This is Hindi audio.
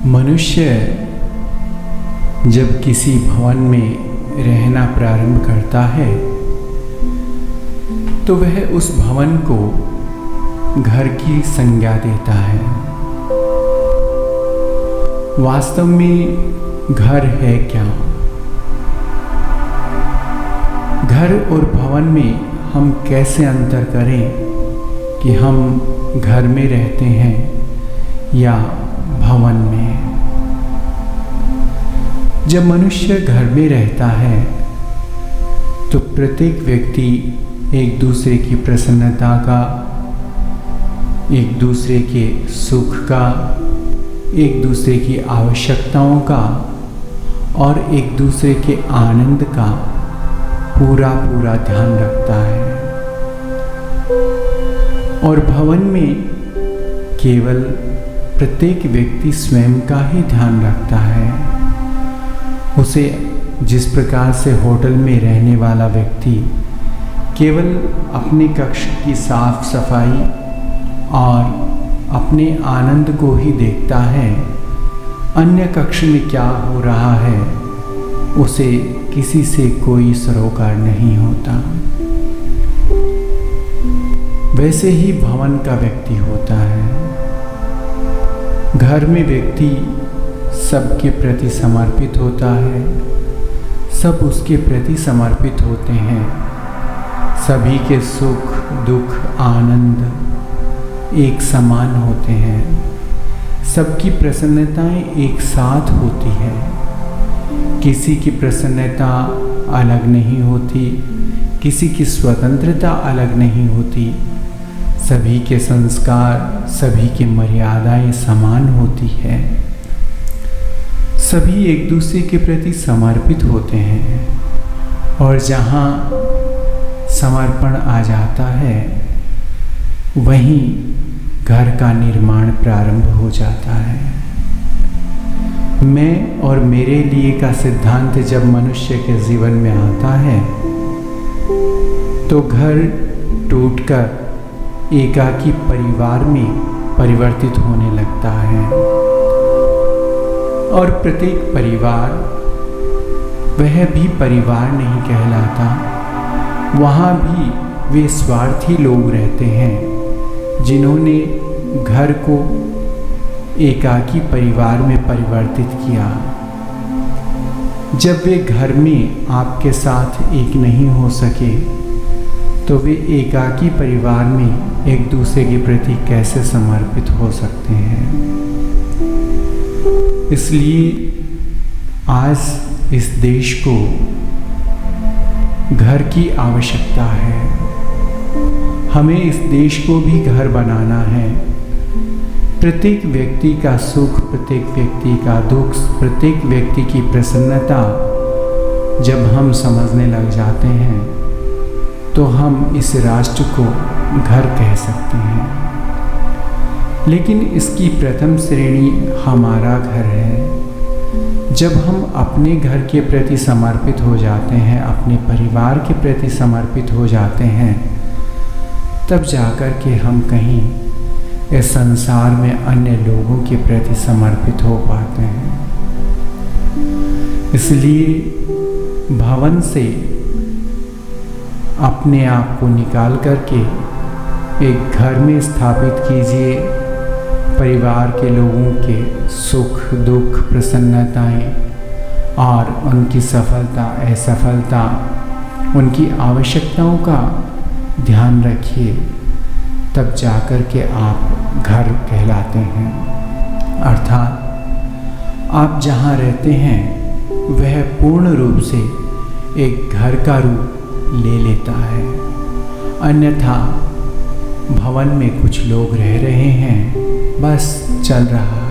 मनुष्य जब किसी भवन में रहना प्रारंभ करता है तो वह उस भवन को घर की संज्ञा देता है। वास्तव में घर है क्या? घर और भवन में हम कैसे अंतर करें कि हम घर में रहते हैं या भवन में? जब मनुष्य घर में रहता है तो प्रत्येक व्यक्ति एक दूसरे की प्रसन्नता का, एक दूसरे के सुख का, एक दूसरे की आवश्यकताओं का और एक दूसरे के आनंद का पूरा ध्यान रखता है। और भवन में केवल प्रत्येक व्यक्ति स्वयं का ही ध्यान रखता है। उसे जिस प्रकार से होटल में रहने वाला व्यक्ति केवल अपने कक्ष की साफ सफाई और अपने आनंद को ही देखता है, अन्य कक्ष में क्या हो रहा है उसे किसी से कोई सरोकार नहीं होता। वैसे ही भवन का व्यक्ति होता है। घर में व्यक्ति सबके प्रति समर्पित होता है, सब उसके प्रति समर्पित होते हैं। सभी के सुख दुख आनंद एक समान होते हैं, सबकी प्रसन्नताएं एक साथ होती है। किसी की प्रसन्नता अलग नहीं होती, किसी की स्वतंत्रता अलग नहीं होती। सभी के संस्कार, सभी की मर्यादाएं समान होती है। सभी एक दूसरे के प्रति समर्पित होते हैं और जहाँ समर्पण आ जाता है वहीं घर का निर्माण प्रारंभ हो जाता है। मैं और मेरे लिए का सिद्धांत जब मनुष्य के जीवन में आता है तो घर टूटकर एकाकी परिवार में परिवर्तित होने लगता है। और प्रत्येक परिवार वह भी परिवार नहीं कहलाता। वहाँ भी वे स्वार्थी लोग रहते हैं जिन्होंने घर को एकाकी परिवार में परिवर्तित किया। जब वे घर में आपके साथ एक नहीं हो सके तो वे एकाकी परिवार में एक दूसरे के प्रति कैसे समर्पित हो सकते हैं? इसलिए आज इस देश को घर की आवश्यकता है। हमें इस देश को भी घर बनाना है। प्रत्येक व्यक्ति का सुख, प्रत्येक व्यक्ति का दुख, प्रत्येक व्यक्ति की प्रसन्नता जब हम समझने लग जाते हैं तो हम इस राष्ट्र को घर कह सकते हैं। लेकिन इसकी प्रथम श्रेणी हमारा घर है। जब हम अपने घर के प्रति समर्पित हो जाते हैं, अपने परिवार के प्रति समर्पित हो जाते हैं, तब जाकर के हम कहीं इस संसार में अन्य लोगों के प्रति समर्पित हो पाते हैं। इसलिए भवन से अपने आप को निकाल करके एक घर में स्थापित कीजिए। परिवार के लोगों के सुख दुख प्रसन्नताएं और उनकी सफलता असफलता, उनकी आवश्यकताओं का ध्यान रखिए, तब जाकर के आप घर कहलाते हैं। अर्थात आप जहाँ रहते हैं वह पूर्ण रूप से एक घर का रूप ले लेता है। अन्यथा भवन में कुछ लोग रह रहे हैं, बस चल रहा